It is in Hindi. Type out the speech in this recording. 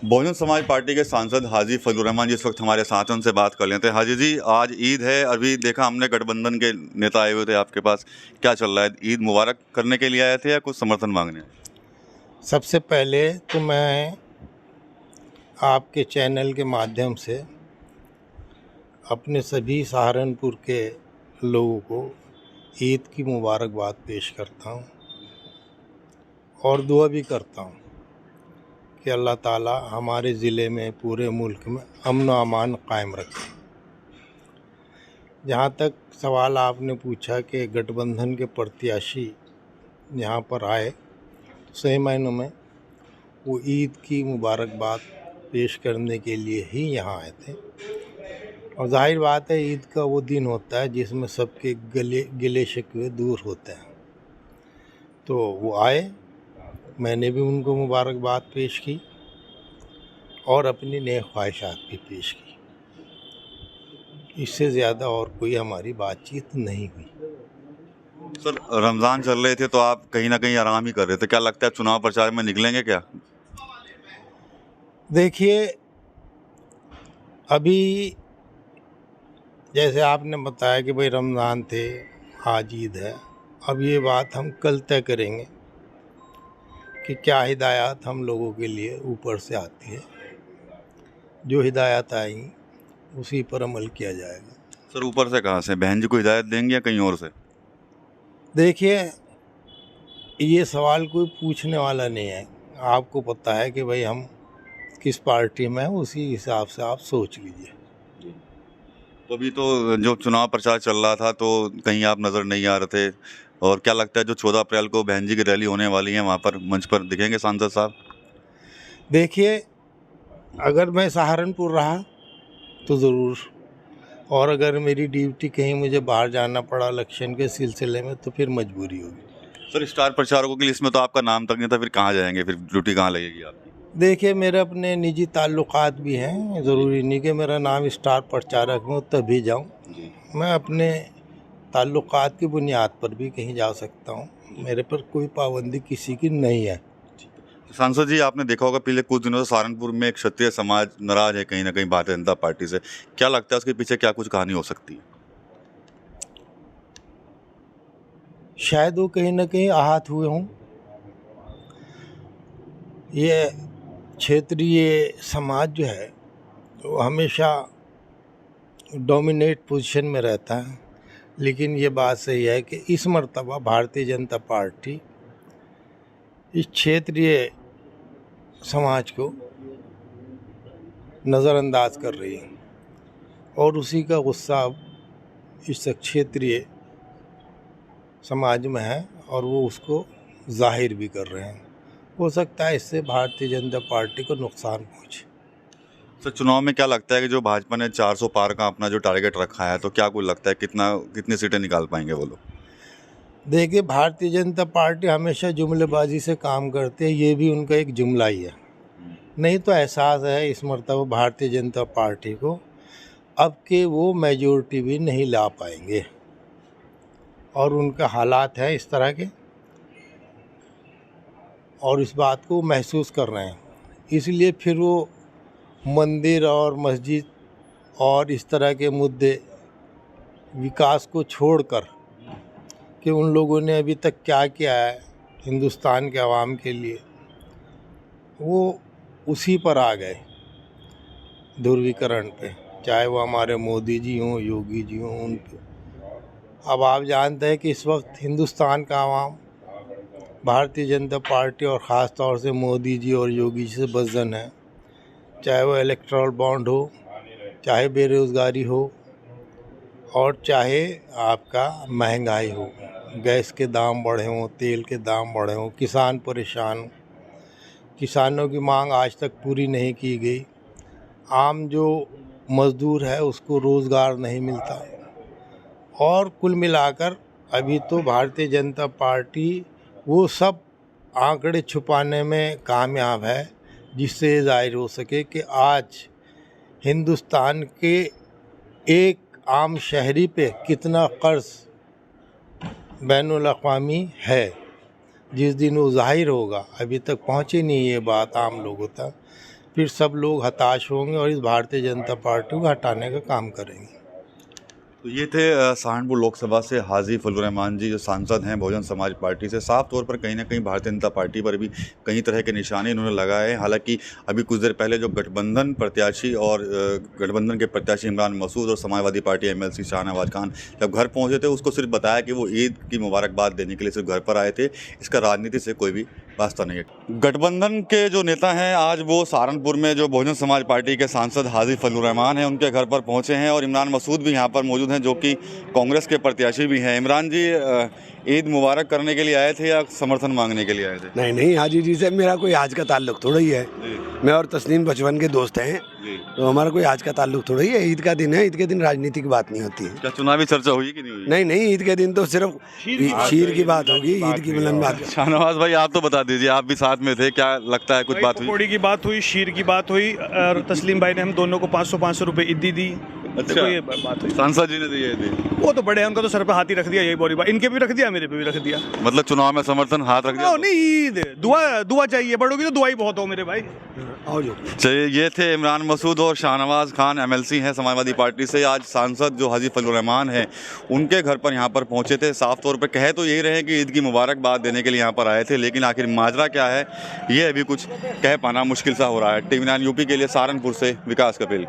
बहुजन समाज पार्टी के सांसद हाजी फजलुर रहमान जिस वक्त हमारे साथ हैं, उनसे बात कर लेते हैं। हाजी जी, आज ईद है, अभी देखा हमने गठबंधन के नेता आए हुए थे आपके पास, क्या चल रहा है? ईद मुबारक करने के लिए आए थे या कुछ समर्थन मांगने? सबसे पहले तो मैं आपके चैनल के माध्यम से अपने सभी सहारनपुर के लोगों को ईद की मुबारकबाद पेश करता हूँ और दुआ भी करता हूँ कि अल्लाह ताला हमारे ज़िले में, पूरे मुल्क में अमन व अमान कायम रखे। जहाँ तक सवाल आपने पूछा कि गठबंधन के प्रत्याशी यहाँ पर आए, तो सही मायनों में वो ईद की मुबारकबाद पेश करने के लिए ही यहाँ आए थे। और जाहिर बात है, ईद का वो दिन होता है जिसमें सबके गिले शिकवे दूर होते हैं। तो वो आए, मैंने भी उनको मुबारकबाद पेश की और अपनी नेक ख्वाहिशात भी पेश की। इससे ज़्यादा और कोई हमारी बातचीत नहीं हुई। सर, रमज़ान चल रहे थे तो आप कहीं ना कहीं आराम ही कर रहे थे, क्या लगता है चुनाव प्रचार में निकलेंगे क्या? देखिए, अभी जैसे आपने बताया कि भाई रमज़ान थे, आज ईद है, अब ये बात हम कल तय करेंगे कि क्या हिदायत हम लोगों के लिए ऊपर से आती है। जो हिदायत आएंगी उसी पर अमल किया जाएगा। सर, ऊपर से कहाँ से? बहन जी को हिदायत देंगे या कहीं और से? देखिए, ये सवाल कोई पूछने वाला नहीं है। आपको पता है कि भाई हम किस पार्टी में हैं, उसी हिसाब से आप सोच लीजिए। तो अभी तो जो चुनाव प्रचार चल रहा था तो कहीं आप नज़र नहीं आ रहे थे, और क्या लगता है जो 14 अप्रैल को बहन जी की रैली होने वाली है वहाँ पर मंच पर दिखेंगे सांसद साहब? देखिए, अगर मैं सहारनपुर रहा तो ज़रूर, और अगर मेरी ड्यूटी कहीं मुझे बाहर जाना पड़ा इलेक्शन के सिलसिले में तो फिर मजबूरी होगी। सर, स्टार प्रचारकों की लिस्ट में तो आपका नाम तक नहीं था, फिर कहाँ जाएंगे? फिर ड्यूटी कहाँ लगेगी आपकी? देखिए, मेरे अपने निजी ताल्लुकात भी हैं, ज़रूरी नहीं कि मेरा नाम स्टार प्रचारक में तभी जाऊं। मैं अपने ताल्लुकात की बुनियाद पर भी कहीं जा सकता हूं, मेरे पर कोई पाबंदी किसी की नहीं है। सांसद जी, आपने देखा होगा पिछले कुछ दिनों से सहारनपुर में एक क्षत्रिय समाज नाराज है कहीं ना कहीं भारतीय जनता पार्टी से, क्या लगता है उसके पीछे क्या कुछ कहानी हो सकती है? शायद वो कहीं ना कहीं आहत हुए हों। ये क्षेत्रीय समाज जो है वो हमेशा डोमिनेट पोजीशन में रहता है, लेकिन ये बात सही है कि इस मर्तबा भारतीय जनता पार्टी इस क्षेत्रीय समाज को नज़रअंदाज कर रही है और उसी का गुस्सा अब इस क्षेत्रीय समाज में है और वो उसको जाहिर भी कर रहे हैं। हो सकता है इससे भारतीय जनता पार्टी को नुकसान पहुंचे। सर, चुनाव में क्या लगता है कि जो भाजपा ने 400 पार का अपना जो टारगेट रखा है, तो क्या कुछ लगता है कितनी सीटें निकाल पाएंगे वो लोग? देखिए, भारतीय जनता पार्टी हमेशा जुमलेबाजी से काम करती है, ये भी उनका एक जुमला ही है। नहीं तो एहसास है इस मर्तबा भारतीय जनता पार्टी को अब के वो मेजॉरिटी भी नहीं ला पाएंगे और उनका हालात है इस तरह के, और इस बात को महसूस कर रहे हैं। इसलिए फिर वो मंदिर और मस्जिद और इस तरह के मुद्दे, विकास को छोड़कर कि उन लोगों ने अभी तक क्या किया है हिंदुस्तान के आवाम के लिए, वो उसी पर आ गए, ध्रुवीकरण पे, चाहे वो हमारे मोदी जी हों, योगी जी हों, उन पे। अब आप जानते हैं कि इस वक्त हिंदुस्तान का आवाम भारतीय जनता पार्टी और ख़ास तौर से मोदी जी और योगी जी से बज़न है, चाहे वो इलेक्टोरल बॉन्ड हो, चाहे बेरोज़गारी हो, और चाहे आपका महंगाई हो, गैस के दाम बढ़े हों, तेल के दाम बढ़े हों, किसान परेशान हों। किसानों की मांग आज तक पूरी नहीं की गई, आम जो मज़दूर है उसको रोज़गार नहीं मिलता, और कुल मिलाकर अभी तो भारतीय जनता पार्टी वो सब आंकड़े छुपाने में कामयाब है जिससे जाहिर हो सके कि आज हिंदुस्तान के एक आम शहरी पे कितना कर्ज बैनुल अक़वामी है। जिस दिन वो ज़ाहिर होगा, अभी तक पहुँची नहीं ये बात आम लोगों तक, फिर सब लोग हताश होंगे और इस भारतीय जनता पार्टी को हटाने का काम करेंगे। तो ये थे सहारनपुर लोकसभा से हाजी फजलुर रहमान जी, जो सांसद हैं बहुजन समाज पार्टी से। साफ तौर पर कहीं ना कहीं भारतीय जनता पार्टी पर भी कई तरह के निशाने इन्होंने लगाए हैं। हालांकि अभी कुछ देर पहले जो गठबंधन प्रत्याशी और गठबंधन के प्रत्याशी इमरान मसूद और समाजवादी पार्टी MLC शाहनवाज खान जब घर पहुंचे थे, उसको सिर्फ बताया कि वो ईद की मुबारकबाद देने के लिए सिर्फ घर पर आए थे। इसका राजनीति से कोई भी वास्ता नहीं है। गठबंधन के जो नेता हैं आज वो सहारनपुर में जो बहुजन समाज पार्टी के सांसद हाजी फजलुर रहमान हैं उनके घर पर पहुंचे हैं और इमरान मसूद भी यहाँ पर मौजूद हैं, जो कि कांग्रेस के प्रत्याशी भी हैं। इमरान जी, ईद मुबारक करने के लिए आए थे या समर्थन मांगने के लिए आए थे? नहीं नहीं, हाजी जी से मेरा कोई आज का ताल्लुक थोड़ा ही है। मैं और तस्नीम बचपन के दोस्त हैं, तो हमारा कोई आज का ताल्लुक थोड़ा ही है। ईद का दिन है, ईद के दिन राजनीति की बात नहीं होती है। क्या चुनावी चर्चा हुई कि नहीं हुई? नहीं नहीं, ईद के दिन तो सिर्फ शीर की बात होगी, ईद की मिलन बात। शाहनवाज भाई, आप तो बता दीजिए, आप भी साथ में थे, क्या लगता है कुछ बात हुई? पकौड़ी की बात हुई, शीर की बात हुई और तस्लीम भाई ने हम दोनों को 500 रुपए ईदी दी। अच्छा, ये बात हुई। सांसद जी ने दिए थे? वो तो बड़े हैं, उनका तो सर पे हाथ ही रख दिया, यही बोली बात। इनके भी रख दिया, मेरे पे भी रख दिया। मतलब चुनाव में समर्थन हाथ रख दिया? नहीं, ईद दुआ चाहिए, बड़ों की तो दुआ ही बहुत हो मेरे भाई। चलिए, ये थे इमरान मसूद और शाहनवाज खान, MLC हैं समाजवादी पार्टी से। आज सांसद जो हाजी फजलुर रहमान हैं उनके घर पर यहाँ पर पहुँचे थे। साफ तौर पर कहे तो यही रहे कि ईद की मुबारकबाद देने के लिए यहाँ पर आए थे, लेकिन आखिर माजरा क्या है ये अभी कुछ कह पाना मुश्किल सा हो रहा है। TV9 UP के लिए सहारनपुर से विकास कपिल।